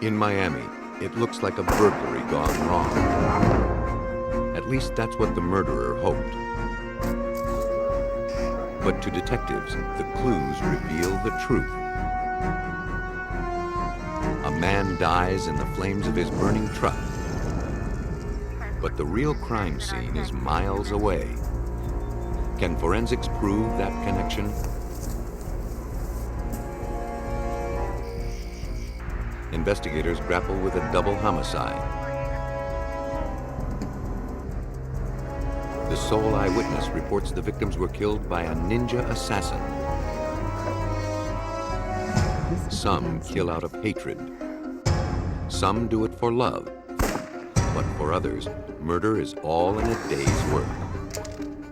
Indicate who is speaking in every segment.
Speaker 1: In Miami, it looks like a burglary gone wrong. At least that's what the murderer hoped. But to detectives, the clues reveal the truth. A man dies in the flames of his burning truck. But the real crime scene is miles away. Can forensics prove that connection? Investigators grapple with a double homicide. The sole eyewitness reports the victims were killed by a ninja assassin. Some kill out of hatred. Some do it for love. But for others, murder is all in a day's work.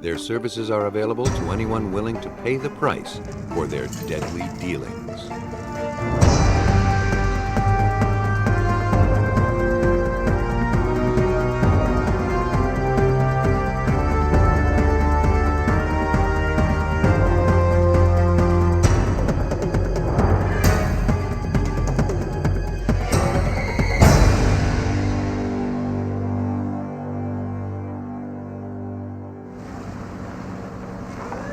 Speaker 1: Their services are available to anyone willing to pay the price for their deadly dealings.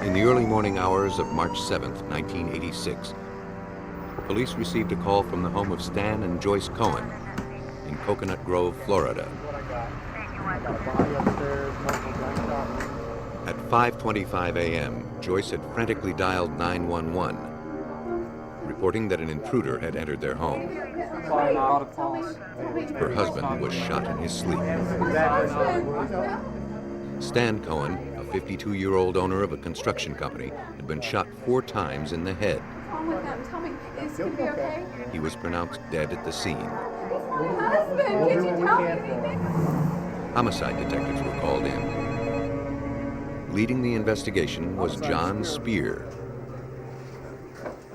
Speaker 1: In the early morning hours of March 7th, 1986, police received a call from the home of Stan and Joyce Cohen in Coconut Grove, Florida. At 5:25 a.m., Joyce had frantically dialed 911, reporting that an intruder had entered their home. Her husband was shot in his sleep. Stan Cohen, a 52-year-old owner of a construction company, had been shot 4 times in the head.
Speaker 2: What's wrong with him? Tell me, is he okay?
Speaker 1: He was pronounced dead at the scene.
Speaker 2: My husband, could you tell me anything?
Speaker 1: Homicide detectives were called in. Leading the investigation was John Spear.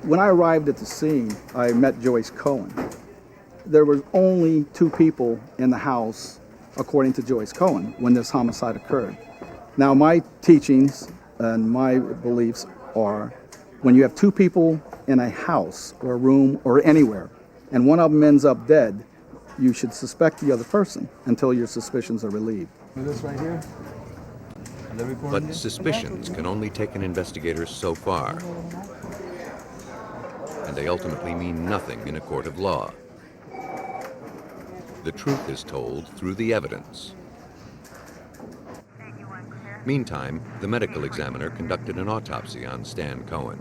Speaker 3: When I arrived at the scene, I met Joyce Cohen. There were only 2 people in the house, according to Joyce Cohen, when this homicide occurred. Now, my teachings and my beliefs are when you have 2 people in a house or a room or anywhere, and one of them ends up dead, you should suspect the other person until your suspicions are relieved.
Speaker 4: This right here?
Speaker 1: But suspicions can only take an investigator so far, and they ultimately mean nothing in a court of law. The truth is told through the evidence. Meantime, the medical examiner conducted an autopsy on Stan Cohen.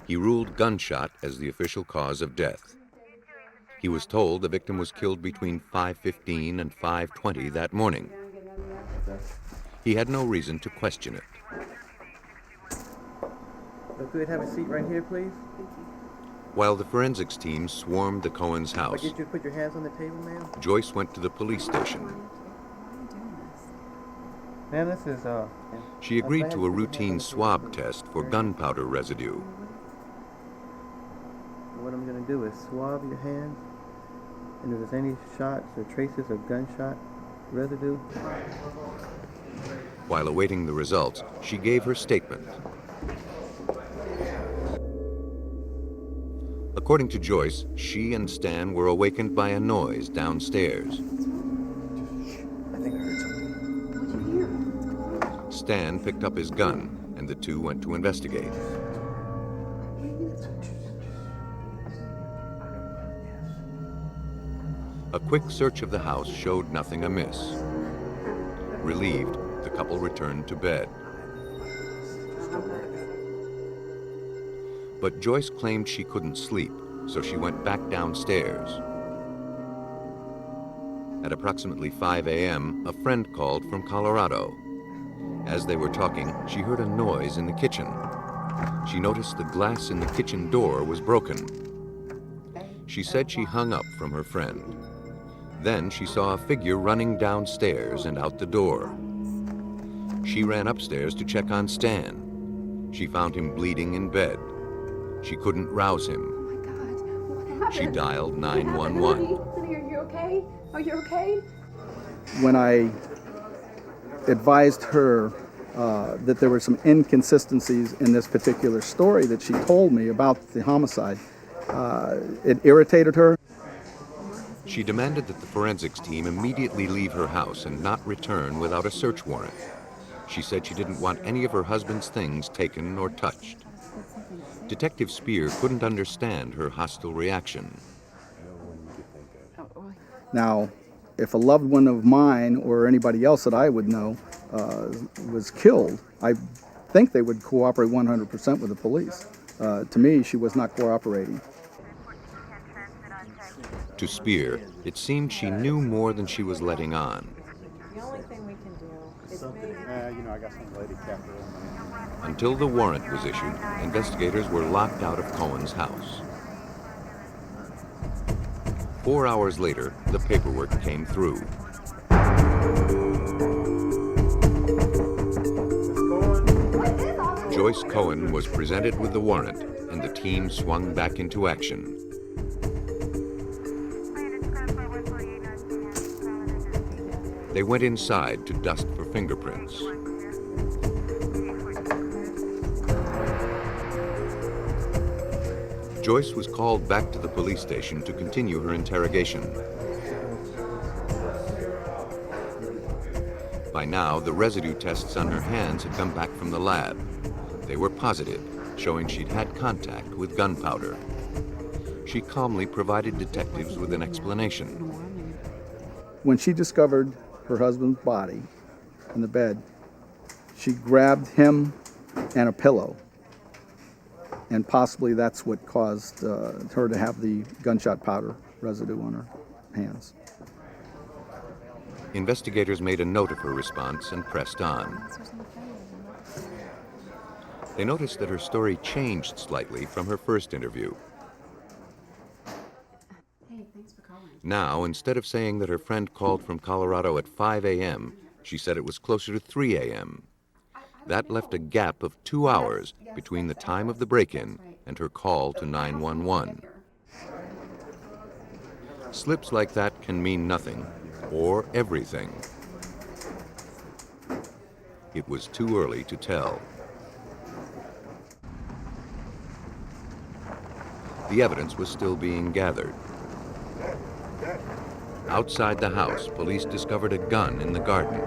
Speaker 1: He ruled gunshot as the official cause of death. He was told the victim was killed between 5:15 and 5:20 that morning. He had no reason to question it.
Speaker 4: If we could have a seat right here, please.
Speaker 1: While the forensics team swarmed the Cohen's
Speaker 4: I
Speaker 1: house,
Speaker 4: get you to put your hands on the table, ma'am.
Speaker 1: Joyce went to the police station.
Speaker 4: Ma'am, this is
Speaker 1: She agreed to a routine swab test for gunpowder residue.
Speaker 4: What I'm going to do is swab your hands, and if there's any shots or traces of gunshot residue.
Speaker 1: While awaiting the results, she gave her statement. According to Joyce, she and Stan were awakened by a noise downstairs.
Speaker 4: I think I heard something.
Speaker 2: What'd you hear?
Speaker 1: Stan picked up his gun, and the 2 went to investigate. A quick search of the house showed nothing amiss. Relieved, the couple returned to bed. But Joyce claimed she couldn't sleep, so she went back downstairs. At approximately 5 a.m., a friend called from Colorado. As they were talking, she heard a noise in the kitchen. She noticed the glass in the kitchen door was broken. She said she hung up from her friend. Then she saw a figure running downstairs and out the door. She ran upstairs to check on Stan. She found him bleeding in bed. She couldn't rouse him.
Speaker 2: Oh my God, what happened?
Speaker 1: She dialed
Speaker 2: What happened,
Speaker 1: 911.
Speaker 2: honey? Are you okay? Are you okay?
Speaker 3: When I advised her that there were some inconsistencies in this particular story that she told me about the homicide, It irritated her.
Speaker 1: She demanded that the forensics team immediately leave her house and not return without a search warrant. She said she didn't want any of her husband's things taken or touched. Detective Spear couldn't understand her hostile reaction.
Speaker 3: Now, if a loved one of mine or anybody else that I would know was killed, I think they would cooperate 100% with the police. To me, she was not cooperating.
Speaker 1: To Spear, it seemed she knew more than she was letting on.
Speaker 5: The only thing we can do is maybe...
Speaker 6: I got some lady captain.
Speaker 1: Until the warrant was issued, investigators were locked out of Cohen's house. 4 hours later, the paperwork came through. Joyce Cohen was presented with the warrant, and the team swung back into action. They went inside to dust for fingerprints. Joyce was called back to the police station to continue her interrogation. By now, the residue tests on her hands had come back from the lab. They were positive, showing she'd had contact with gunpowder. She calmly provided detectives with an explanation.
Speaker 3: When she discovered her husband's body in the bed, she grabbed him and a pillow. And possibly that's what caused her to have the gunshot powder residue on her hands.
Speaker 1: Investigators made a note of her response and pressed on. They noticed that her story changed slightly from her first interview.
Speaker 2: Hey, thanks for calling.
Speaker 1: Now, instead of saying that her friend called from Colorado at 5 a.m., she said it was closer to 3 a.m. That left a gap of 2 hours between the time of the break-in and her call to 911. Slips like that can mean nothing, or everything. It was too early to tell. The evidence was still being gathered. Outside the house, police discovered a gun in the garden.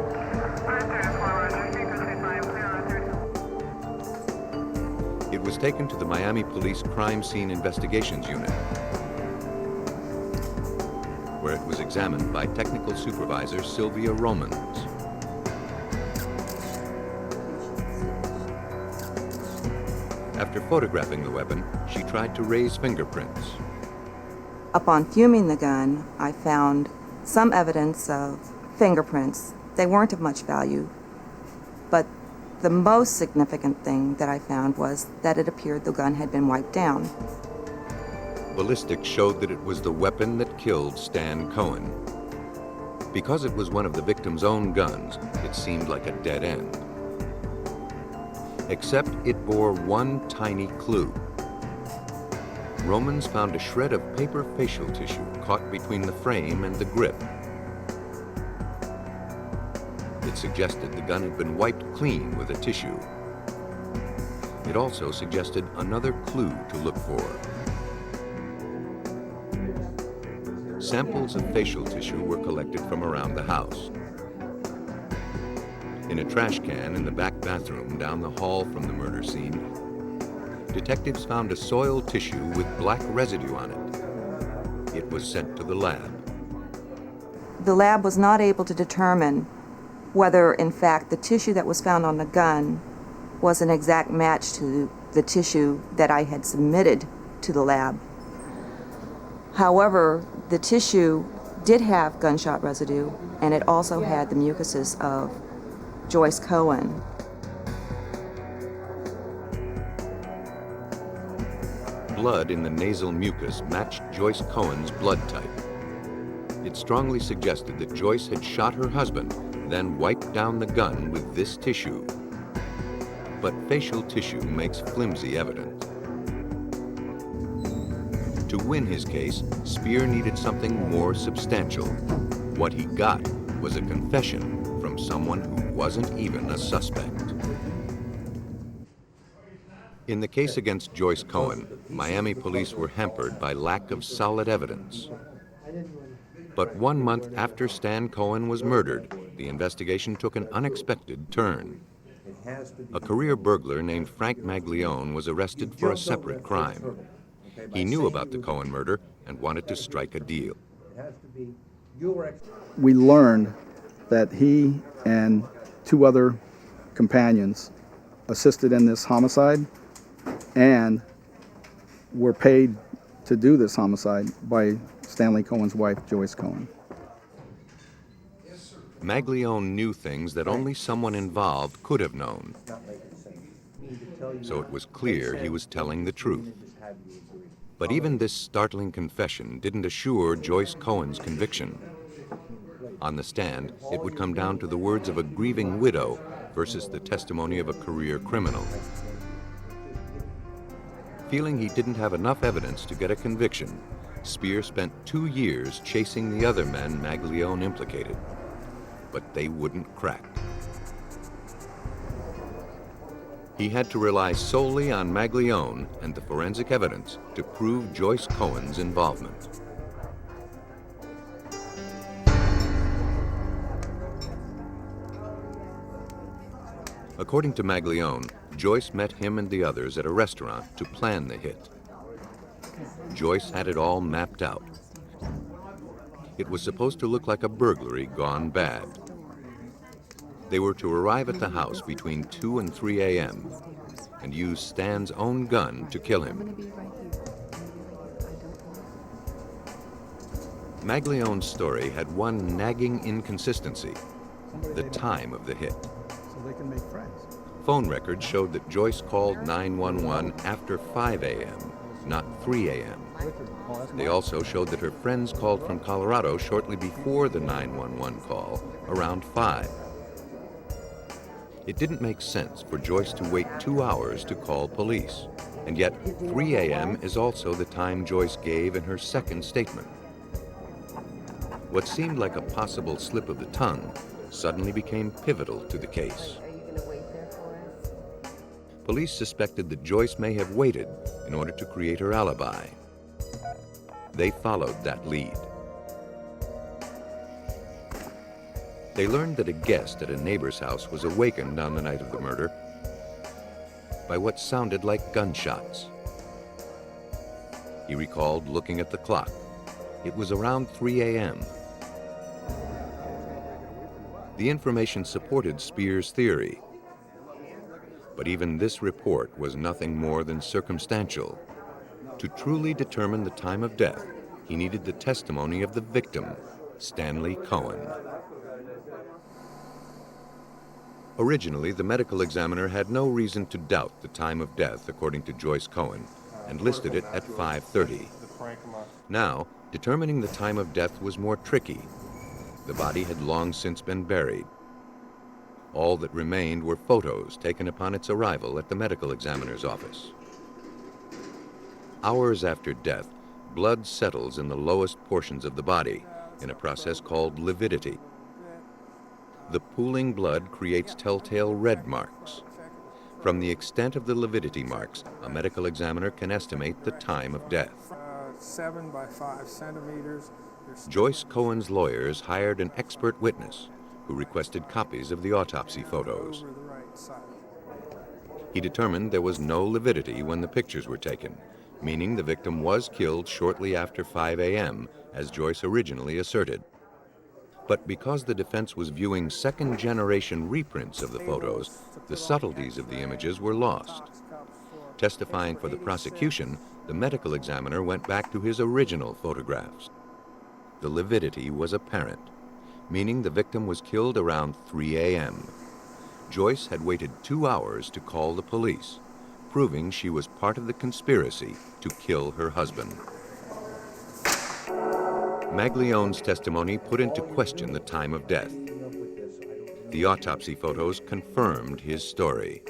Speaker 1: It was taken to the Miami Police Crime Scene Investigations Unit, where it was examined by Technical Supervisor Sylvia Romans. After photographing the weapon, she tried to raise fingerprints.
Speaker 7: Upon fuming the gun, I found some evidence of fingerprints. They weren't of much value, but the most significant thing that I found was that it appeared the gun had been wiped down.
Speaker 1: Ballistics showed that it was the weapon that killed Stan Cohen. Because it was one of the victim's own guns, it seemed like a dead end. Except it bore one tiny clue. Romans found a shred of paper facial tissue caught between the frame and the grip. It suggested the gun had been wiped clean with a tissue. It also suggested another clue to look for. Samples of facial tissue were collected from around the house. In a trash can in the back bathroom down the hall from the murder scene, detectives found a soiled tissue with black residue on it. It was sent to the lab.
Speaker 7: The lab was not able to determine whether, in fact, the tissue that was found on the gun was an exact match to the tissue that I had submitted to the lab. However, the tissue did have gunshot residue, and it also had the mucuses of Joyce Cohen.
Speaker 1: Blood in the nasal mucus matched Joyce Cohen's blood type. It strongly suggested that Joyce had shot her husband, then wiped down the gun with this tissue. But facial tissue makes flimsy evidence. To win his case, Spear needed something more substantial. What he got was a confession from someone who wasn't even a suspect. In the case against Joyce Cohen, Miami police were hampered by lack of solid evidence. But 1 month after Stan Cohen was murdered, the investigation took an unexpected turn. A career burglar named Frank Maglione was arrested for a separate crime. He knew about the Cohen murder and wanted to strike a deal.
Speaker 3: We learned that he and 2 other companions assisted in this homicide and were paid to do this homicide by Stanley Cohen's wife, Joyce Cohen.
Speaker 1: Maglione knew things that only someone involved could have known. So it was clear he was telling the truth. But even this startling confession didn't assure Joyce Cohen's conviction. On the stand, it would come down to the words of a grieving widow versus the testimony of a career criminal. Feeling he didn't have enough evidence to get a conviction, Spear spent 2 years chasing the other men Maglione implicated. But they wouldn't crack. He had to rely solely on Maglione and the forensic evidence to prove Joyce Cohen's involvement. According to Maglione, Joyce met him and the others at a restaurant to plan the hit. Joyce had it all mapped out. It was supposed to look like a burglary gone bad. They were to arrive at the house between 2 and 3 a.m. and use Stan's own gun to kill him. Maglione's story had one nagging inconsistency: the time of the hit.
Speaker 3: So they can make friends.
Speaker 1: Phone records showed that Joyce called 911 after 5 a.m., not 3 a.m. They also showed that her friends called from Colorado shortly before the 911 call, around 5. It didn't make sense for Joyce to wait 2 hours to call police, and yet 3 a.m. is also the time Joyce gave in her second statement. What seemed like a possible slip of the tongue suddenly became pivotal to the case. Police suspected that Joyce may have waited in order to create her alibi. They followed that lead. They learned that a guest at a neighbor's house was awakened on the night of the murder by what sounded like gunshots. He recalled looking at the clock. It was around 3 a.m. The information supported Spear's theory. But even this report was nothing more than circumstantial. To truly determine the time of death, he needed the testimony of the victim, Stanley Cohen. Originally, the medical examiner had no reason to doubt the time of death according to Joyce Cohen, and listed it at 5:30. Now, determining the time of death was more tricky. The body had long since been buried. All that remained were photos taken upon its arrival at the medical examiner's office. Hours after death, blood settles in the lowest portions of the body in a process called lividity. The pooling blood creates telltale red marks. From the extent of the lividity marks, a medical examiner can estimate the time of death.
Speaker 8: 7 by 5 centimeters.
Speaker 1: Joyce Cohen's lawyers hired an expert witness who requested copies of the autopsy photos.
Speaker 8: Over the right side.
Speaker 1: He determined there was no lividity when the pictures were taken, meaning the victim was killed shortly after 5 a.m., as Joyce originally asserted. But because the defense was viewing second-generation reprints of the photos, the subtleties of the images were lost. Testifying for the prosecution, the medical examiner went back to his original photographs. The lividity was apparent, meaning the victim was killed around 3 a.m. Joyce had waited 2 hours to call the police, proving she was part of the conspiracy to kill her husband. Maglione's testimony put into question the time of death. The autopsy photos confirmed his story.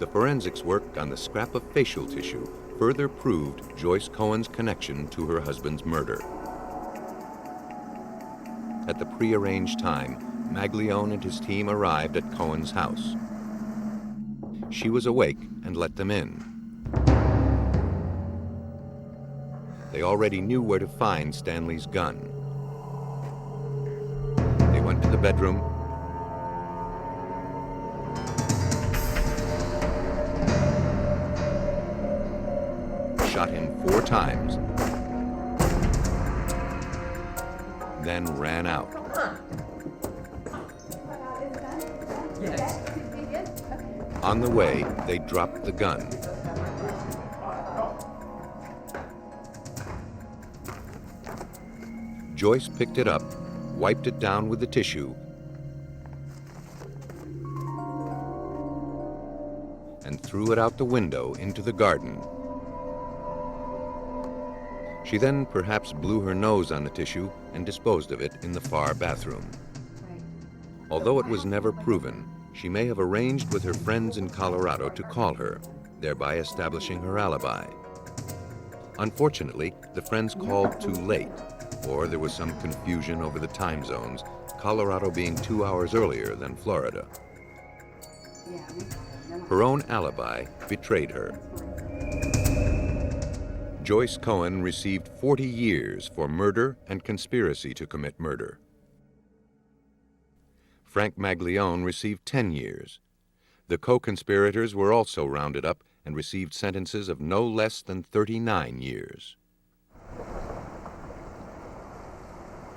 Speaker 1: The forensics work on the scrap of facial tissue further proved Joyce Cohen's connection to her husband's murder. At the prearranged time, Maglione and his team arrived at Cohen's house. she was awake and let them in. They already knew where to find Stanley's gun. They went to the bedroom, shot him 4 times, then ran out. On the way, they dropped the gun. Joyce picked it up, wiped it down with the tissue, and threw it out the window into the garden. She then perhaps blew her nose on the tissue and disposed of it in the far bathroom. Although it was never proven, she may have arranged with her friends in Colorado to call her, thereby establishing her alibi. Unfortunately, the friends called too late, or there was some confusion over the time zones, Colorado being 2 hours earlier than Florida. Her own alibi betrayed her. Joyce Cohen received 40 years for murder and conspiracy to commit murder. Frank Maglione received 10 years. The co-conspirators were also rounded up and received sentences of no less than 39 years.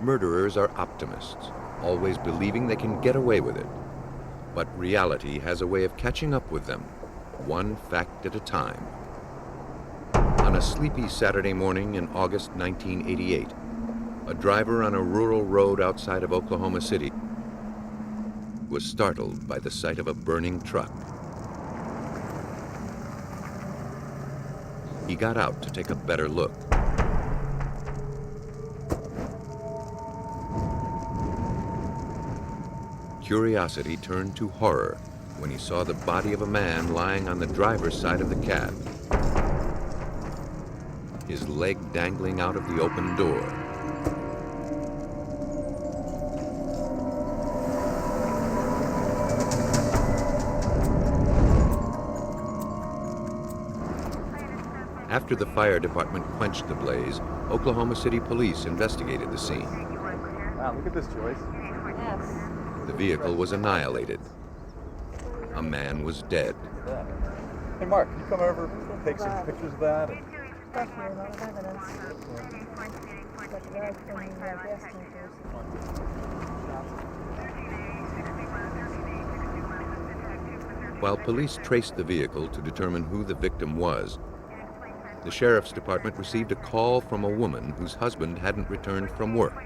Speaker 1: Murderers are optimists, always believing they can get away with it. But reality has a way of catching up with them, one fact at a time. On a sleepy Saturday morning in August 1988, a driver on a rural road outside of Oklahoma City was startled by the sight of a burning truck. He got out to take a better look. Curiosity turned to horror when he saw the body of a man lying on the driver's side of the cab, his leg dangling out of the open door. After the fire department quenched the blaze, Oklahoma City police investigated the scene.
Speaker 6: Wow, look at this, Joyce.
Speaker 5: Yes.
Speaker 1: The vehicle was annihilated. A man was dead.
Speaker 6: Hey, Mark, can you come over, take some pictures of that?
Speaker 5: Stuff here, a lot of evidence. But the guy's bringing gas tankers.
Speaker 1: While police traced the vehicle to determine who the victim was, the sheriff's department received a call from a woman whose husband hadn't returned from work.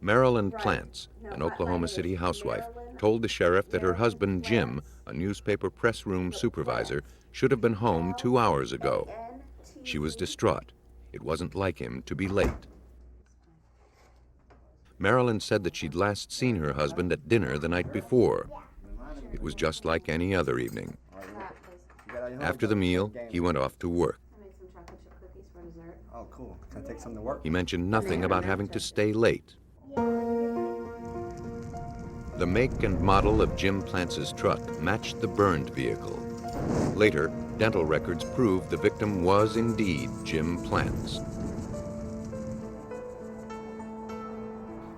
Speaker 1: Marilyn Plantz, an Oklahoma City housewife, told the sheriff that her husband Jim, a newspaper press room supervisor, should have been home 2 hours ago. She was distraught. It wasn't like him to be late. Marilyn said that she'd last seen her husband at dinner the night before. It was just like any other evening. After the meal, he went off to work.
Speaker 3: Oh, cool. Can I take some to work?
Speaker 1: He mentioned nothing about having to stay late. The make and model of Jim Plantz's truck matched the burned vehicle. Later, dental records proved the victim was indeed Jim Plantz.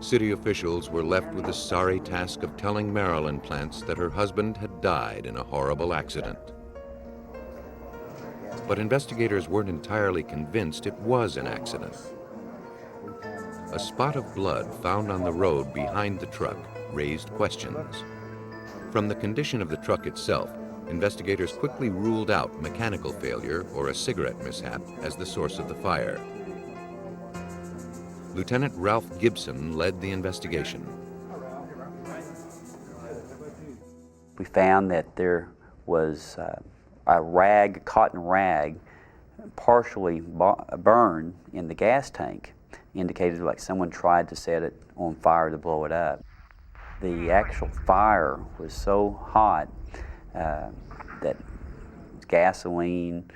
Speaker 1: City officials were left with the sorry task of telling Marilyn Plantz that her husband had died in a horrible accident. But investigators weren't entirely convinced it was an accident. A spot of blood found on the road behind the truck raised questions. From the condition of the truck itself, investigators quickly ruled out mechanical failure or a cigarette mishap as the source of the fire. Lieutenant Ralph Gibson led the investigation.
Speaker 9: We found that there was a rag, cotton rag, partially burned in the gas tank, indicated like someone tried to set it on fire to blow it up. The actual fire was so hot that gasoline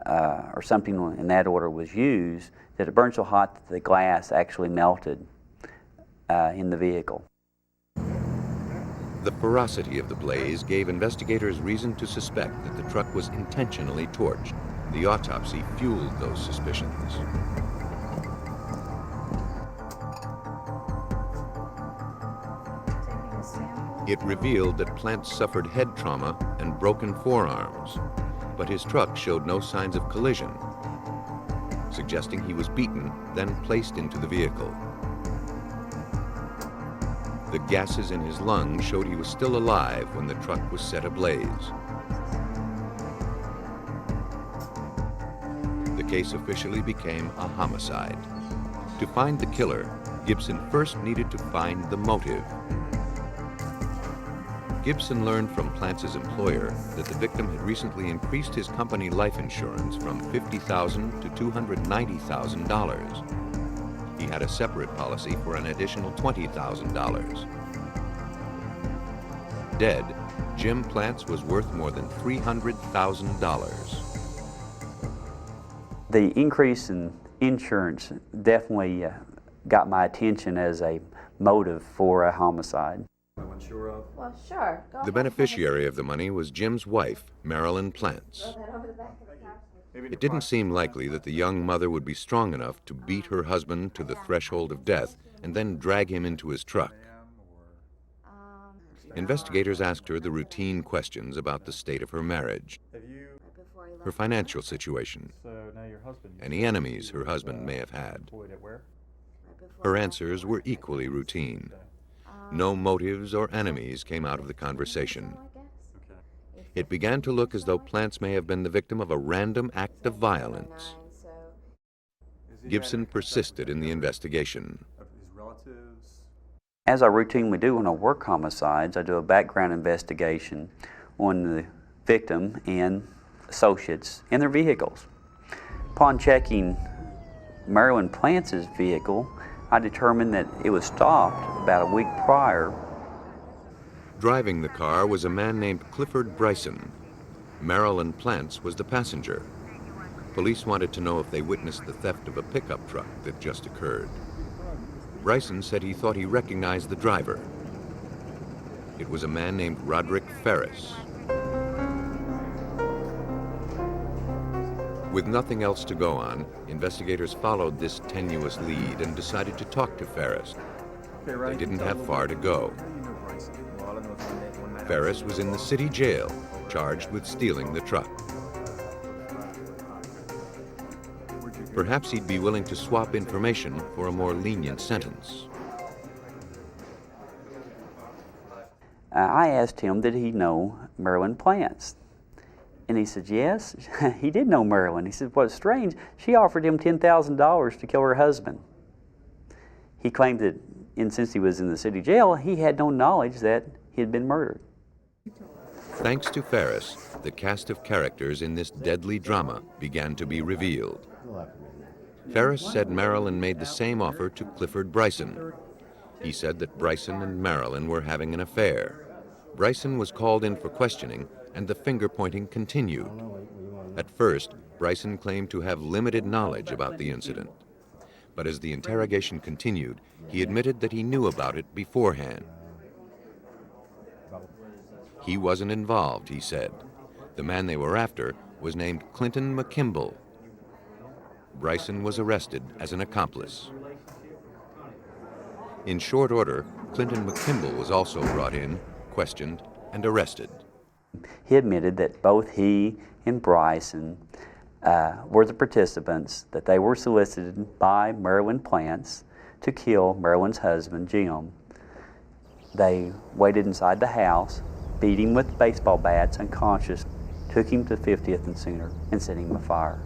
Speaker 9: or something in that order was used, that it burned so hot that the glass actually melted in the vehicle.
Speaker 1: The ferocity of the blaze gave investigators reason to suspect that the truck was intentionally torched. The autopsy fueled those suspicions. It revealed that Plantz suffered head trauma and broken forearms, but his truck showed no signs of collision, suggesting he was beaten, then placed into the vehicle. The gases in his lungs showed he was still alive when the truck was set ablaze. The case officially became a homicide. To find the killer, Gibson first needed to find the motive. Gibson learned from Plantz's employer that the victim had recently increased his company life insurance from $50,000 to $290,000. He had a separate policy for an additional $20,000. Dead, Jim Plantz was worth more than $300,000.
Speaker 9: The increase in insurance definitely got my attention as a motive for a homicide.
Speaker 2: Well, sure. Go
Speaker 1: The
Speaker 2: ahead.
Speaker 1: beneficiary of the money was Jim's wife, Marilyn Plantz.
Speaker 2: Over the back of the couch.
Speaker 1: It didn't seem likely that the young mother would be strong enough to beat her husband to the threshold of death and then drag him into his truck. Investigators asked her the routine questions about the state of her marriage, her financial situation, any enemies her husband may have had. Her answers were equally routine. No motives or enemies came out of the conversation. It began to look as though Plantz may have been the victim of a random act of violence. Gibson persisted in the investigation.
Speaker 9: As I routinely do when I work homicides, I do a background investigation on the victim and associates and their vehicles. Upon checking Marilyn Plantz's vehicle, I determined that it was stopped about a week prior.
Speaker 1: Driving the car was a man named Clifford Bryson. Marilyn Plantz was the passenger. Police wanted to know if they witnessed the theft of a pickup truck that just occurred. Bryson said he thought he recognized the driver. It was a man named Roderick Ferris. With nothing else to go on, investigators followed this tenuous lead and decided to talk to Ferris. They didn't have far to go. Ferris was in the city jail, charged with stealing the truck. Perhaps he'd be willing to swap information for a more lenient sentence.
Speaker 9: I asked him, did he know Marilyn Plantz? And he said, yes, he did know Marilyn. He said, what's strange, she offered him $10,000 to kill her husband. He claimed that, and since he was in the city jail, he had no knowledge that he had been murdered.
Speaker 1: Thanks to Ferris, the cast of characters in this deadly drama began to be revealed. Ferris said Marilyn made the same offer to Clifford Bryson. He said that Bryson and Marilyn were having an affair. Bryson was called in for questioning, and the finger-pointing continued. At first, Bryson claimed to have limited knowledge about the incident. But as the interrogation continued, he admitted that he knew about it beforehand. He wasn't involved, he said. The man they were after was named Clinton McKimball. Bryson was arrested as an accomplice. In short order, Clinton McKimball was also brought in, questioned, and arrested.
Speaker 9: He admitted that both he and Bryson were the participants, that they were solicited by Marilyn Plantz to kill Marilyn's husband, Jim. They waited inside the house, beat him with baseball bats unconscious, took him to 50th and Sooner, and set him afire.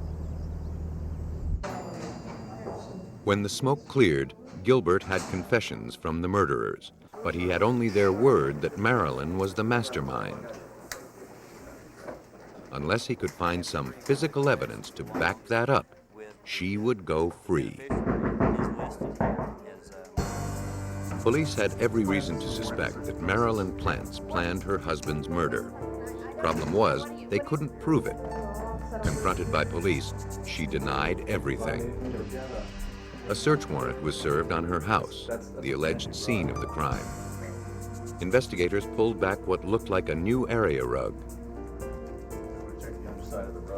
Speaker 1: When the smoke cleared, Gilbert had confessions from the murderers, but he had only their word that Marilyn was the mastermind. Unless he could find some physical evidence to back that up, she would go free. Police had every reason to suspect that Marilyn Plantz planned her husband's murder. Problem was, they couldn't prove it. Confronted by police, she denied everything. A search warrant was served on her house, the alleged scene of the crime. Investigators pulled back what looked like a new area rug.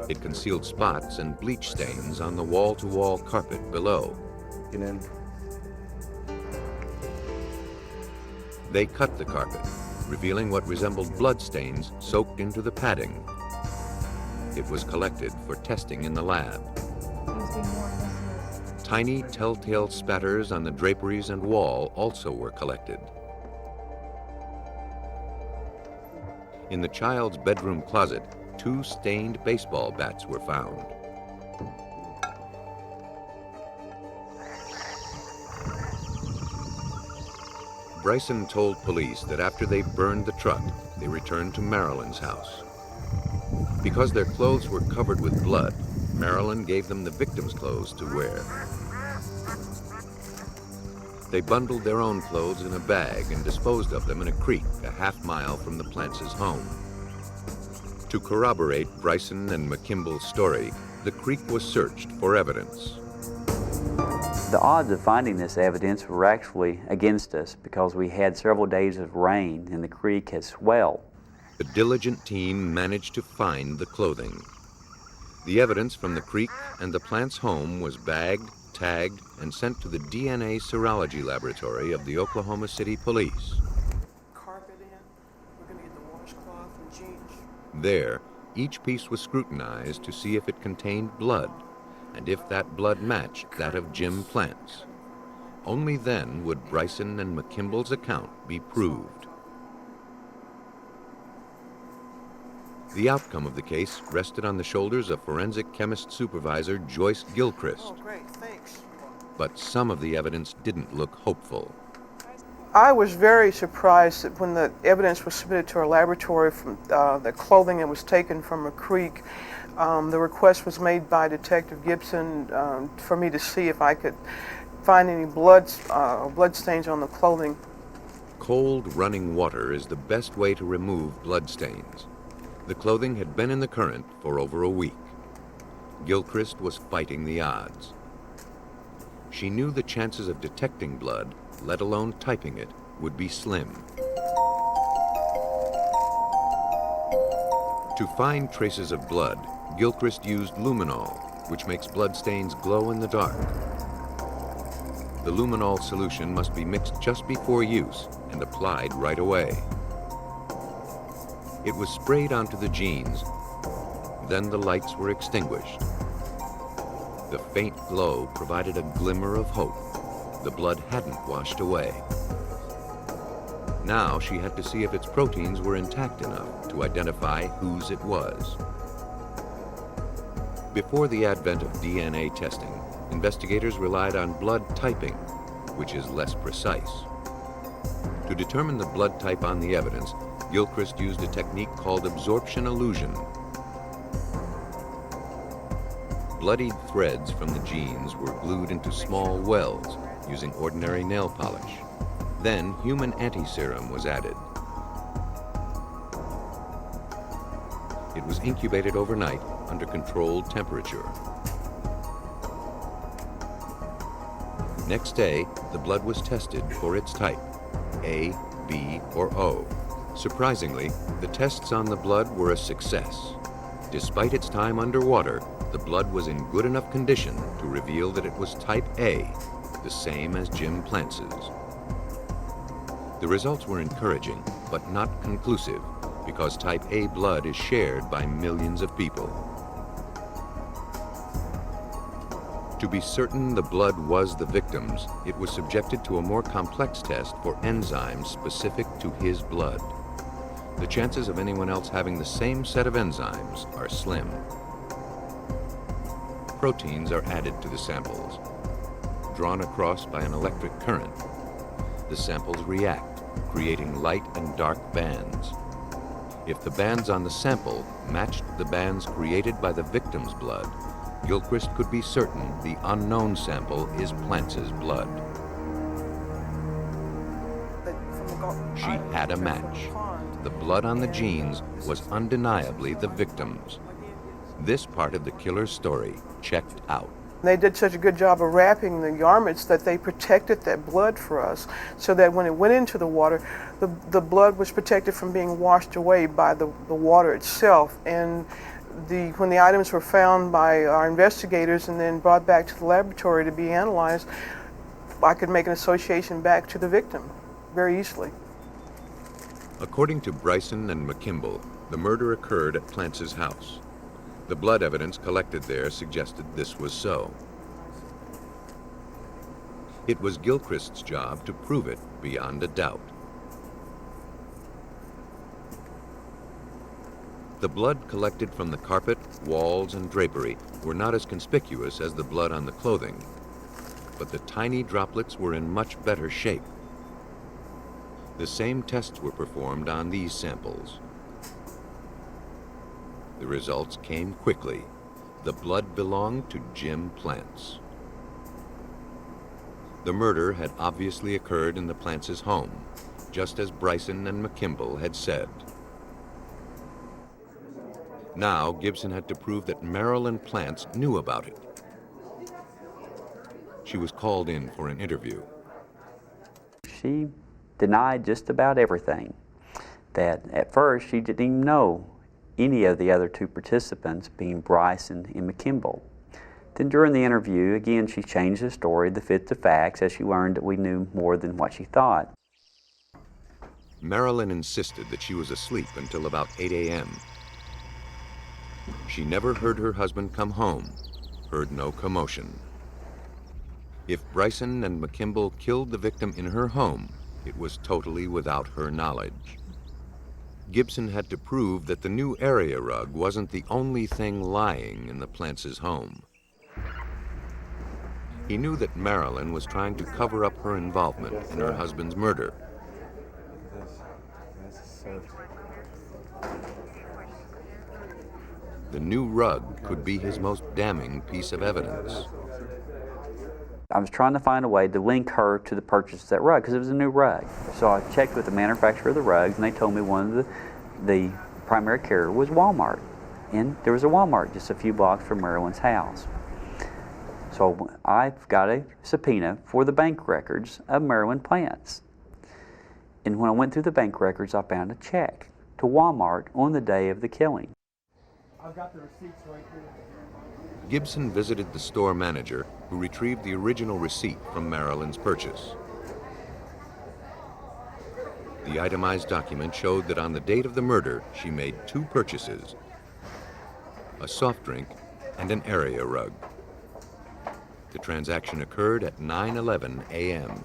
Speaker 1: It concealed spots and bleach stains on the wall-to-wall carpet below. They cut the carpet, revealing what resembled blood stains soaked into the padding. It was collected for testing in the lab. Tiny telltale spatters on the draperies and wall also were collected. In the child's bedroom closet, 2 stained baseball bats were found. Bryson told police that after they burned the truck, they returned to Marilyn's house. Because their clothes were covered with blood, Marilyn gave them the victim's clothes to wear. They bundled their own clothes in a bag and disposed of them in a creek a half-mile from the Plantz's home. To corroborate Bryson and McKimball's story, the creek was searched for evidence.
Speaker 9: The odds of finding this evidence were actually against us because we had several days of rain and the creek had swelled.
Speaker 1: The diligent team managed to find the clothing. The evidence from the creek and the Plantz home was bagged, tagged, and sent to the DNA serology laboratory of the Oklahoma City Police.
Speaker 8: Carpet in. We're going to get the washcloth and jeans.
Speaker 1: There, each piece was scrutinized to see if it contained blood, and if that blood matched that of Jim Plantz. Only then would Bryson and McKimball's account be proved. The outcome of the case rested on the shoulders of forensic chemist supervisor Joyce Gilchrist.
Speaker 8: Oh, great, thanks.
Speaker 1: But some of the evidence didn't look hopeful.
Speaker 10: I was very surprised that when the evidence was submitted to our laboratory from the clothing that was taken from a creek, the request was made by Detective Gibson for me to see if I could find any blood stains on the clothing.
Speaker 1: Cold running water is the best way to remove blood stains. The clothing had been in the current for over a week. Gilchrist was fighting the odds. She knew the chances of detecting blood, let alone typing it, would be slim. To find traces of blood, Gilchrist used luminol, which makes blood stains glow in the dark. The luminol solution must be mixed just before use and applied right away. It was sprayed onto the jeans. Then the lights were extinguished. The faint glow provided a glimmer of hope. The blood hadn't washed away. Now she had to see if its proteins were intact enough to identify whose it was. Before the advent of DNA testing, investigators relied on blood typing, which is less precise. To determine the blood type on the evidence, Gilchrist used a technique called absorption illusion. Bloodied threads from the jeans were glued into small wells using ordinary nail polish. Then human anti-serum was added. It was incubated overnight under controlled temperature. Next day, the blood was tested for its type, A, B, or O. Surprisingly, the tests on the blood were a success. Despite its time underwater, the blood was in good enough condition to reveal that it was type A, the same as Jim Plantz's. The results were encouraging, but not conclusive, because type A blood is shared by millions of people. To be certain the blood was the victim's, it was subjected to a more complex test for enzymes specific to his blood. The chances of anyone else having the same set of enzymes are slim. Proteins are added to the samples. Drawn across by an electric current, the samples react, creating light and dark bands. If the bands on the sample matched the bands created by the victim's blood, Gilchrist could be certain the unknown sample is Plantz's blood. She had a match. The blood on the jeans was undeniably the victim's. This part of the killer's story checked out.
Speaker 10: They did such a good job of wrapping the garments that they protected that blood for us, so that when it went into the water, the blood was protected from being washed away by the water itself. And when the items were found by our investigators and then brought back to the laboratory to be analyzed, I could make an association back to the victim very easily.
Speaker 1: According to Bryson and McKimble, the murder occurred at Plantz's house. The blood evidence collected there suggested this was so. It was Gilchrist's job to prove it beyond a doubt. The blood collected from the carpet, walls, and drapery were not as conspicuous as the blood on the clothing, but the tiny droplets were in much better shape. The same tests were performed on these samples. The results came quickly. The blood belonged to Jim Plantz. The murder had obviously occurred in the Plantz's home, just as Bryson and McKimble had said. Now, Gibson had to prove that Marilyn Plantz knew about it. She was called in for an interview.
Speaker 9: She denied just about everything. That at first she didn't even know any of the other two participants, being Bryson and McKimble. Then during the interview, again, she changed the story to fit the facts as she learned that we knew more than what she thought.
Speaker 1: Marilyn insisted that she was asleep until about 8 a.m. She never heard her husband come home, heard no commotion. If Bryson and McKimble killed the victim in her home, it was totally without her knowledge. Gibson had to prove that the new area rug wasn't the only thing lying in the Plantz's home. He knew that Marilyn was trying to cover up her involvement in her husband's murder. The new rug could be his most damning piece of evidence.
Speaker 9: I was trying to find a way to link her to the purchase of that rug because it was a new rug. So I checked with the manufacturer of the rugs, and they told me one of the primary carrier was Walmart. And there was a Walmart just a few blocks from Marilyn's house. So I got a subpoena for the bank records of Marilyn Plantz. And when I went through the bank records, I found a check to Walmart on the day of the killing.
Speaker 8: I've got the receipts right here.
Speaker 1: Gibson visited the store manager, who retrieved the original receipt from Marilyn's purchase. The itemized document showed that on the date of the murder, she made two purchases: a soft drink and an area rug. The transaction occurred at 9:11 a.m.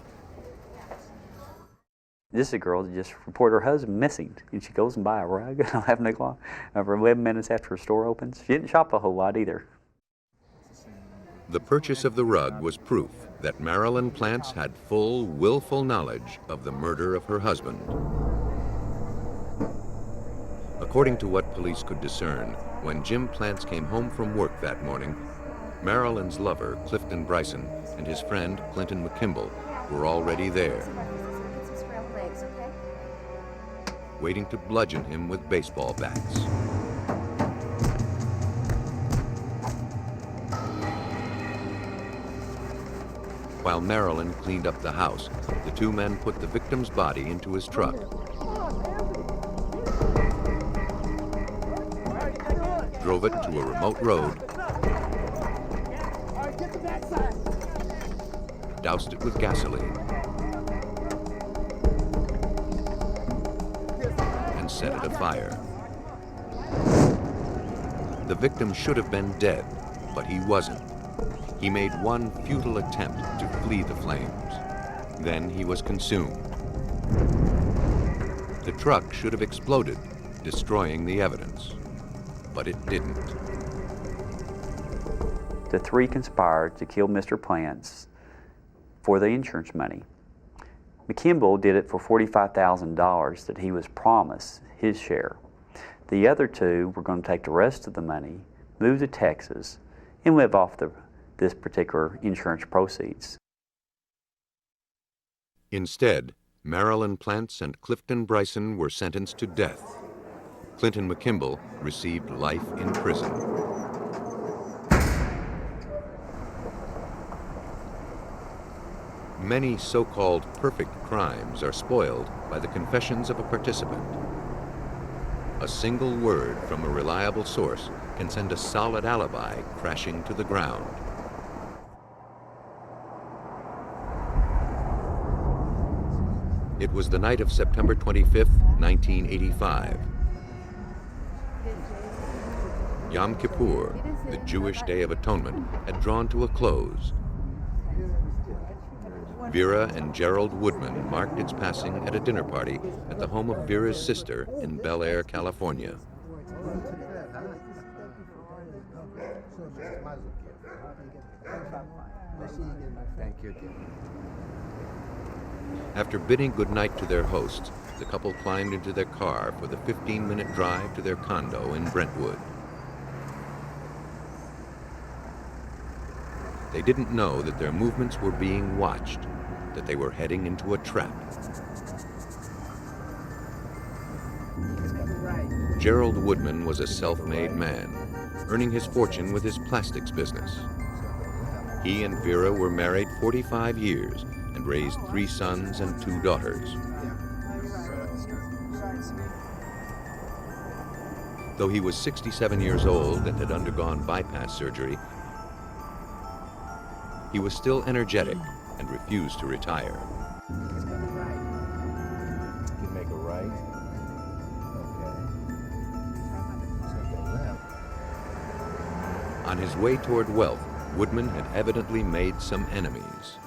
Speaker 9: This is a girl that just reported her husband missing, and she goes and buys a rug at 11 o'clock, over 11 minutes after her store opens. She didn't shop a whole lot either.
Speaker 1: The purchase of the rug was proof that Marilyn Plantz had full, willful knowledge of the murder of her husband. According to what police could discern, when Jim Plantz came home from work that morning, Marilyn's lover, Clifton Bryson, and his friend, Clinton McKimble, were already there, waiting to bludgeon him with baseball bats. While Marilyn cleaned up the house, the two men put the victim's body into his truck. Drove it to a remote road, doused it with gasoline, and set it afire. The victim should have been dead, but he wasn't. He made one futile attempt to flee the flames. Then he was consumed. The truck should have exploded, destroying the evidence, but it didn't.
Speaker 9: The three conspired to kill Mr. Plantz for the insurance money. McKimble did it for $45,000 that he was promised his share. The other two were going to take the rest of the money, move to Texas, and live off this particular insurance proceeds.
Speaker 1: Instead, Marilyn Plantz and Clifton Bryson were sentenced to death. Clinton McKimble received life in prison. Many so-called perfect crimes are spoiled by the confessions of a participant. A single word from a reliable source can send a solid alibi crashing to the ground. It was the night of September 25th, 1985. Yom Kippur, the Jewish Day of Atonement, had drawn to a close. Vera and Gerald Woodman marked its passing at a dinner party at the home of Vera's sister in Bel Air, California.
Speaker 11: Thank you.
Speaker 1: After bidding goodnight to their hosts, the couple climbed into their car for the 15-minute drive to their condo in Brentwood. They didn't know that their movements were being watched, that they were heading into a trap. Gerald Woodman was a self-made man, earning his fortune with his plastics business. He and Vera were married 45 years and raised 3 sons and 2 daughters. Though he was 67 years old and had undergone bypass surgery, he was still energetic and refused to retire.
Speaker 11: You make a right. Okay. So go left.
Speaker 1: On his way toward wealth, Woodman had evidently made some enemies.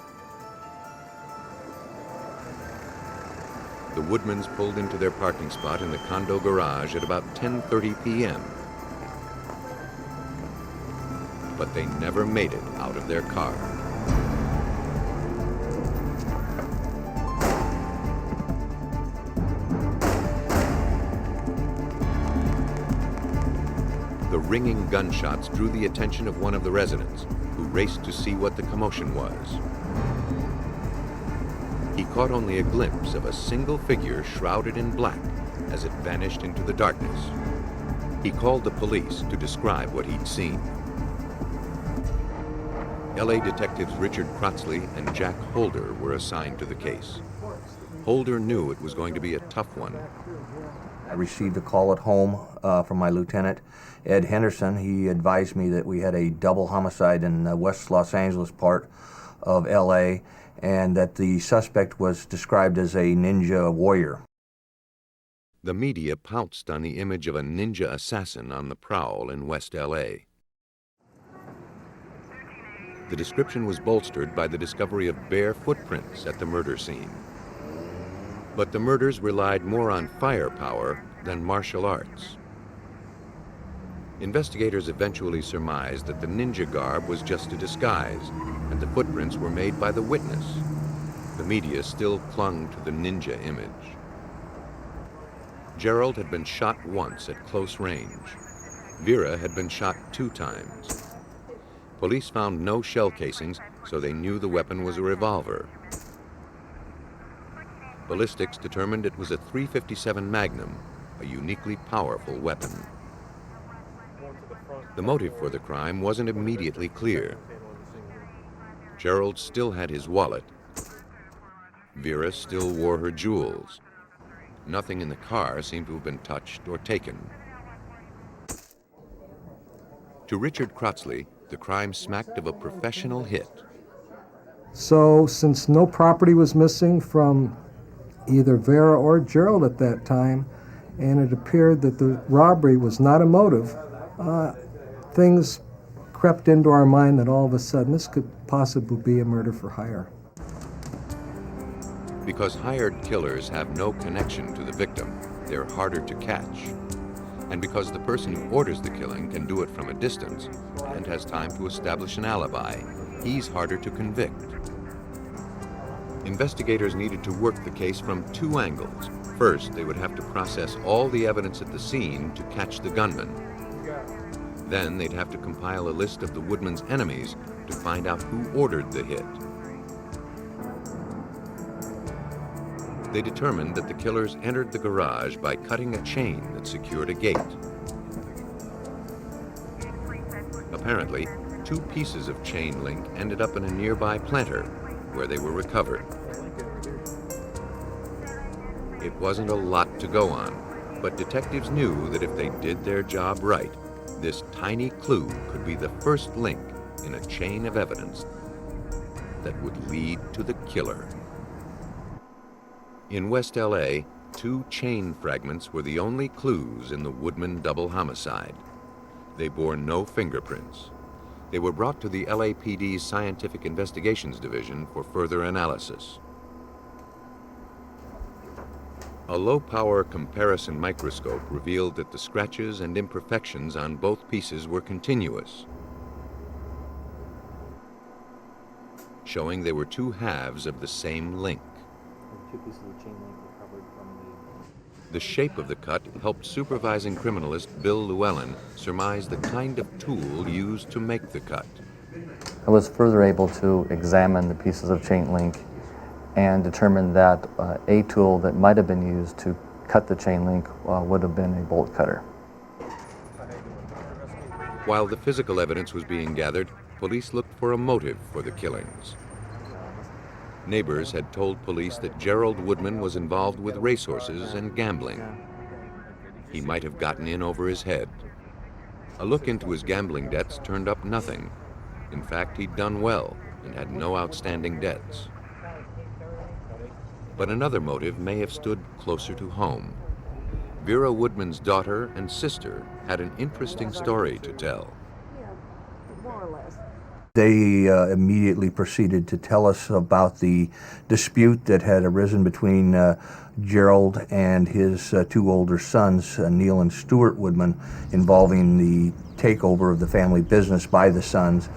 Speaker 1: The Woodmans pulled into their parking spot in the condo garage at about 10:30 p.m. But they never made it out of their car. The ringing gunshots drew the attention of one of the residents, who raced to see what the commotion was. He caught only a glimpse of a single figure shrouded in black as it vanished into the darkness. He called the police to describe what he'd seen. LA detectives Richard Crotzley and Jack Holder were assigned to the case. Holder knew it was going to be a tough one.
Speaker 12: I received a call at home from my lieutenant, Ed Henderson. He advised me that we had a double homicide in the West Los Angeles part of LA, and that the suspect was described as a ninja warrior.
Speaker 1: The media pounced on the image of a ninja assassin on the prowl in West LA. The description was bolstered by the discovery of bare footprints at the murder scene. But the murders relied more on firepower than martial arts. Investigators eventually surmised that the ninja garb was just a disguise, and the footprints were made by the witness. The media still clung to the ninja image. Gerald had been shot once at close range. Vera had been shot 2 times. Police found no shell casings, so they knew the weapon was a revolver. Ballistics determined it was a .357 Magnum, a uniquely powerful weapon. The motive for the crime wasn't immediately clear. Gerald still had his wallet. Vera still wore her jewels. Nothing in the car seemed to have been touched or taken. To Richard Crotzley, the crime smacked of a professional hit.
Speaker 13: So, since no property was missing from either Vera or Gerald at that time, and it appeared that the robbery was not a motive, things crept into our mind that all of a sudden this could possibly be a murder for hire.
Speaker 1: Because hired killers have no connection to the victim, they're harder to catch. And because the person who orders the killing can do it from a distance and has time to establish an alibi, he's harder to convict. Investigators needed to work the case from 2 angles. First, they would have to process all the evidence at the scene to catch the gunman. Then they'd have to compile a list of the Woodman's enemies to find out who ordered the hit. They determined that the killers entered the garage by cutting a chain that secured a gate. Apparently, 2 pieces of chain link ended up in a nearby planter, where they were recovered. It wasn't a lot to go on, but detectives knew that if they did their job right, this tiny clue could be the first link in a chain of evidence that would lead to the killer. In West LA, 2 chain fragments were the only clues in the Woodman double homicide. They bore no fingerprints. They were brought to the LAPD's Scientific Investigations Division for further analysis. A low-power comparison microscope revealed that the scratches and imperfections on both pieces were continuous, showing they were 2 halves of the same link.
Speaker 4: The 2 pieces of chain link recovered from
Speaker 1: the shape of the cut helped supervising criminalist Bill Llewellyn surmise the kind of tool used to make the cut.
Speaker 14: I was further able to examine the pieces of chain link and determine that a tool that might have been used to cut the chain link would have been a bolt cutter.
Speaker 1: While the physical evidence was being gathered, police looked for a motive for the killings. Neighbors had told police that Gerald Woodman was involved with racehorses and gambling. He might have gotten in over his head. A look into his gambling debts turned up nothing. In fact, he'd done well and had no outstanding debts. But another motive may have stood closer to home. Vera Woodman's daughter and sister had an interesting story to tell.
Speaker 12: They immediately proceeded to tell us about the dispute that had arisen between Gerald and his 2 older sons, Neil and Stuart Woodman, involving the takeover of the family business by the sons.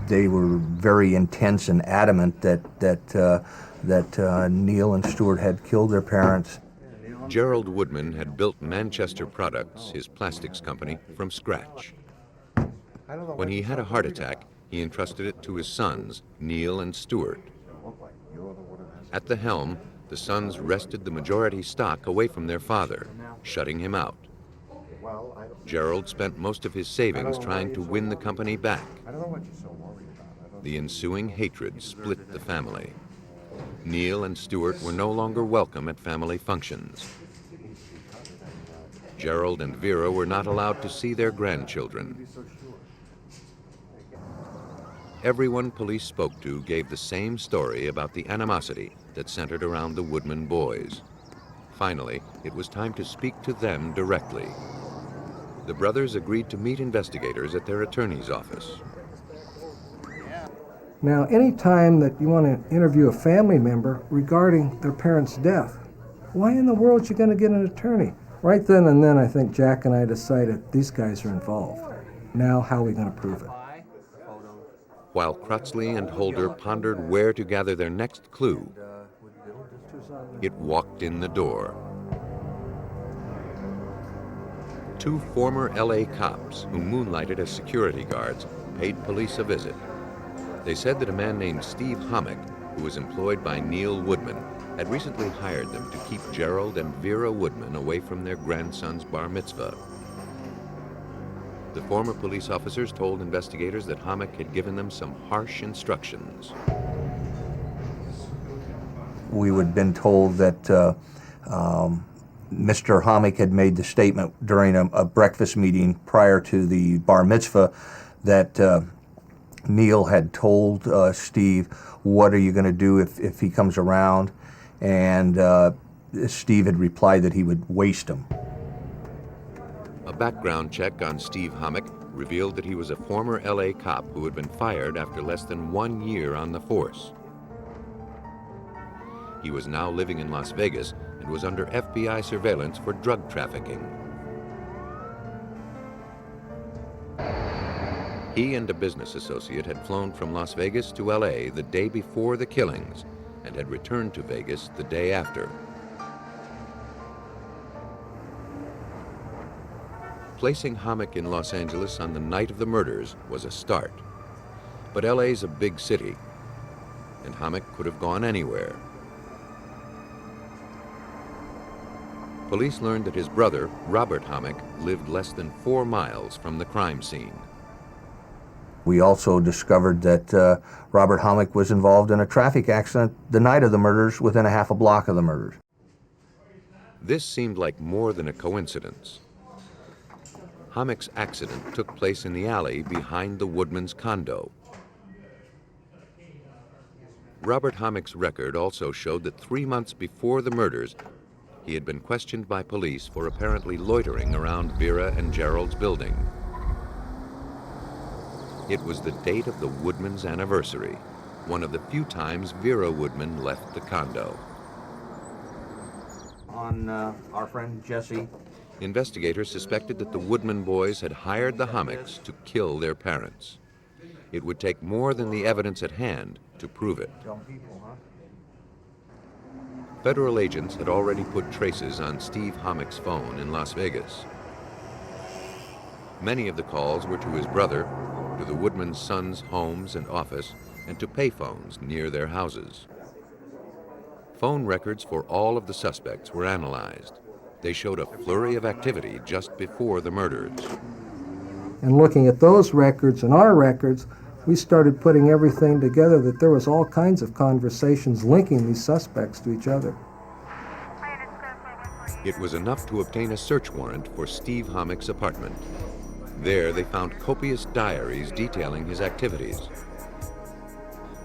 Speaker 12: They were very intense and adamant that Neil and Stuart had killed their parents.
Speaker 1: Gerald Woodman had built Manchester Products, his plastics company, from scratch. When he had a heart attack, he entrusted it to his sons, Neil and Stuart. At the helm, the sons wrested the majority stock away from their father, shutting him out. Gerald spent most of his savings trying to win the company back. The ensuing hatred split the family. Neil and Stuart were no longer welcome at family functions. Gerald and Vera were not allowed to see their grandchildren. Everyone police spoke to gave the same story about the animosity that centered around the Woodman boys. Finally, it was time to speak to them directly. The brothers agreed to meet investigators at their attorney's office.
Speaker 13: Now, any time that you want to interview a family member regarding their parents' death, why in the world are you going to get an attorney? Right then and then, I think Jack and I decided these guys are involved. Now, how are we going to prove it?
Speaker 1: While Crotsley and Holder pondered where to gather their next clue, it walked in the door. 2 former LA cops who moonlighted as security guards paid police a visit. They said that a man named Steve Hommick, who was employed by Neil Woodman, had recently hired them to keep Gerald and Vera Woodman away from their grandson's bar mitzvah. The former police officers told investigators that Hommick had given them some harsh instructions.
Speaker 12: We had been told that Mr. Hommick had made the statement during a breakfast meeting prior to the bar mitzvah that Neil had told Steve, what are you going to do if he comes around? And Steve had replied that he would waste him.
Speaker 1: A background check on Steve Hommick revealed that he was a former LA cop who had been fired after less than 1 year on the force. He was now living in Las Vegas and was under FBI surveillance for drug trafficking. He and a business associate had flown from Las Vegas to LA the day before the killings and had returned to Vegas the day after. Placing Hommick in Los Angeles on the night of the murders was a start. But LA's a big city, and Hommick could have gone anywhere. Police learned that his brother, Robert Hommick, lived less than 4 miles from the crime scene.
Speaker 12: We also discovered that Robert Hommick was involved in a traffic accident the night of the murders within a half a block of the murders.
Speaker 1: This seemed like more than a coincidence. Hommick's accident took place in the alley behind the Woodmans' condo. Robert Hommick's record also showed that 3 months before the murders, he had been questioned by police for apparently loitering around Vera and Gerald's building. It was the date of the Woodmans' anniversary, one of the few times Vera Woodman left the condo.
Speaker 12: On our friend Jesse.
Speaker 1: Investigators suspected that the Woodman boys had hired the Hommicks to kill their parents. It would take more than the evidence at hand to prove it. Federal agents had already put traces on Steve Hommick's phone in Las Vegas. Many of the calls were to his brother, to the Woodman's sons' homes and office, and to payphones near their houses. Phone records for all of the suspects were analyzed. They showed a flurry of activity just before the murders.
Speaker 13: And looking at those records and our records, we started putting everything together that there was all kinds of conversations linking these suspects to each other.
Speaker 1: It was enough to obtain a search warrant for Steve Hommick's apartment. There they found copious diaries detailing his activities.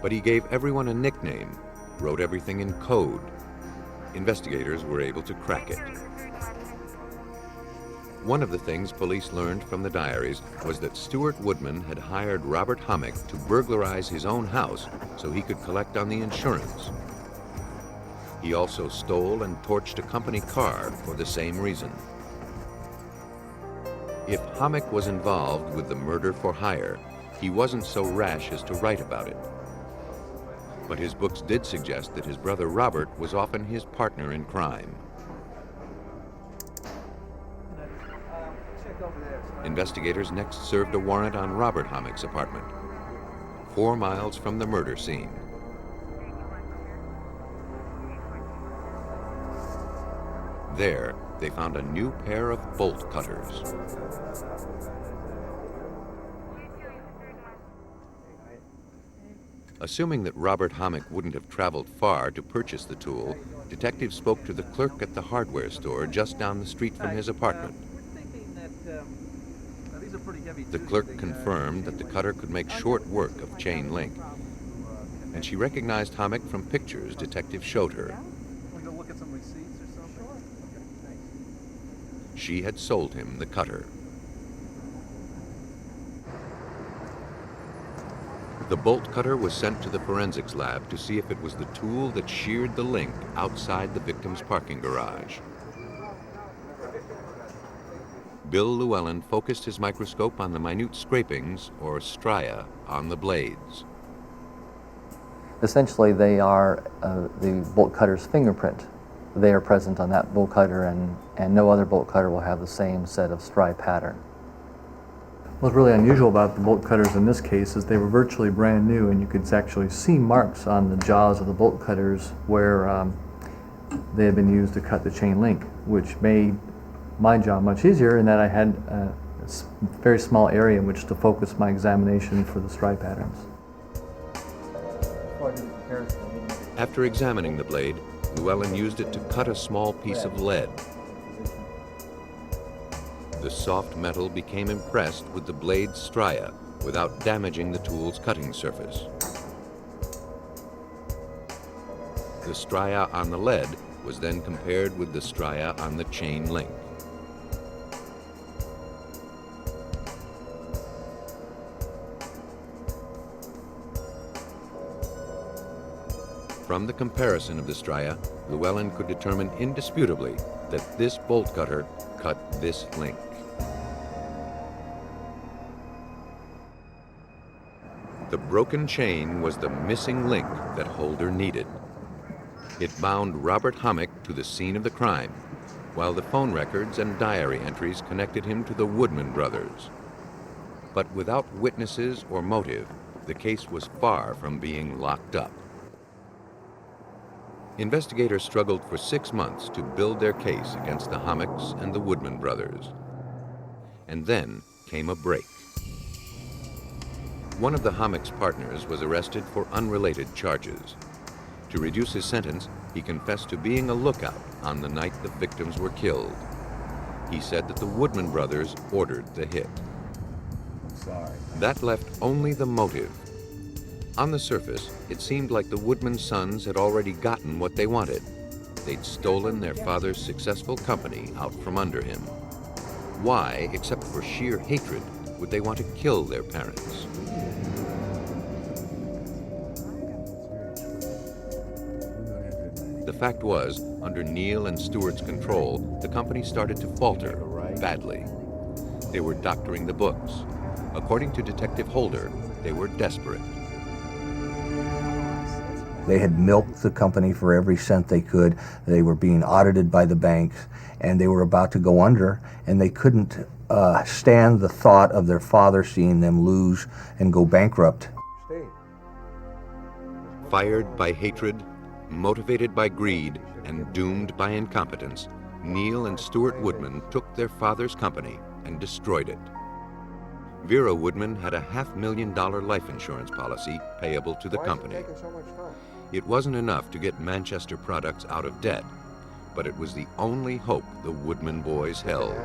Speaker 1: But he gave everyone a nickname, wrote everything in code. Investigators were able to crack it. One of the things police learned from the diaries was that Stuart Woodman had hired Robert Hommick to burglarize his own house so he could collect on the insurance. He also stole and torched a company car for the same reason. If Hommick was involved with the murder for hire, he wasn't so rash as to write about it. But his books did suggest that his brother Robert was often his partner in crime. Investigators next served a warrant on Robert Hommick's apartment, 4 miles from the murder scene. There, they found a new pair of bolt cutters. Assuming that Robert Hommick wouldn't have traveled far to purchase the tool, detectives spoke to the clerk at the hardware store just down the street from his apartment. The clerk confirmed that the cutter could make short work of chain link, and she recognized Hommick from pictures detectives showed her. She had sold him the cutter. The bolt cutter was sent to the forensics lab to see if it was the tool that sheared the link outside the victim's parking garage. Bill Llewellyn focused his microscope on the minute scrapings, or stria, on the blades.
Speaker 14: Essentially, they are the bolt cutter's fingerprint. They are present on that bolt cutter, and no other bolt cutter will have the same set of stri pattern.
Speaker 15: What's really unusual about the bolt cutters in this case is they were virtually brand new, and you could actually see marks on the jaws of the bolt cutters where they had been used to cut the chain link, which made my job much easier in that I had a very small area in which to focus my examination for the stri patterns.
Speaker 1: After examining the blade, Llewellyn used it to cut a small piece of lead. The soft metal became impressed with the blade's stria without damaging the tool's cutting surface. The stria on the lead was then compared with the stria on the chain link. From the comparison of the stria, Llewellyn could determine indisputably that this bolt cutter cut this link. The broken chain was the missing link that Holder needed. It bound Robert Hommick to the scene of the crime, while the phone records and diary entries connected him to the Woodman brothers. But without witnesses or motive, the case was far from being locked up. Investigators struggled for 6 months to build their case against the Hommicks and the Woodman brothers. And then came a break. One of the Hamek's partners was arrested for unrelated charges. To reduce his sentence, he confessed to being a lookout on the night the victims were killed. He said that the Woodman brothers ordered the hit.
Speaker 11: Sorry.
Speaker 1: That left only the motive. On the surface, it seemed like the Woodman sons had already gotten what they wanted. They'd stolen their father's successful company out from under him. Why, except for sheer hatred, would they want to kill their parents? The fact was, under Neal and Stewart's control, the company started to falter badly. They were doctoring the books. According to Detective Holder, they were desperate.
Speaker 12: They had milked the company for every cent they could. They were being audited by the banks, and they were about to go under, and they couldn't stand the thought of their father seeing them lose and go bankrupt.
Speaker 1: Fired by hatred, motivated by greed, and doomed by incompetence, Neal and Stewart Woodman took their father's company and destroyed it. Vera Woodman had a $500,000 life insurance policy payable to the company. It wasn't enough to get Manchester Products out of debt, but it was the only hope the Woodman boys held.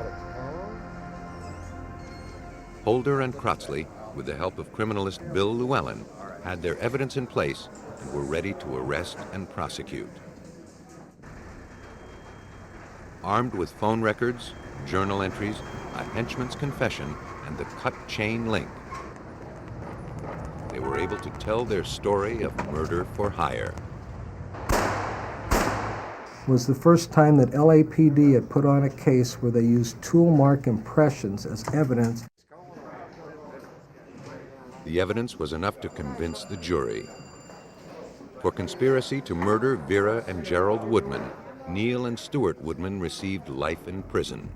Speaker 1: Holder and Crotsley, with the help of criminalist Bill Llewellyn, had their evidence in place and were ready to arrest and prosecute. Armed with phone records, journal entries, a henchman's confession, and the cut chain link, they were able to tell their story of murder for hire.
Speaker 13: Was the first time that LAPD had put on a case where they used tool mark impressions as evidence.
Speaker 1: The evidence was enough to convince the jury. For conspiracy to murder Vera and Gerald Woodman, Neal and Stewart Woodman received life in prison.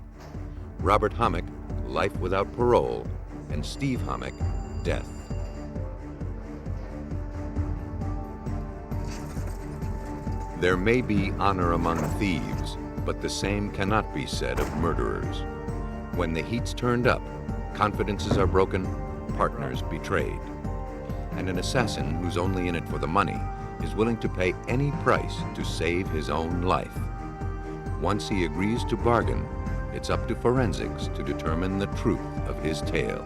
Speaker 1: Robert Hamek, life without parole, and Steve Hamek, death. There may be honor among thieves, but the same cannot be said of murderers. When the heat's turned up, confidences are broken, partners betrayed. And an assassin who's only in it for the money is willing to pay any price to save his own life. Once he agrees to bargain, it's up to forensics to determine the truth of his tale.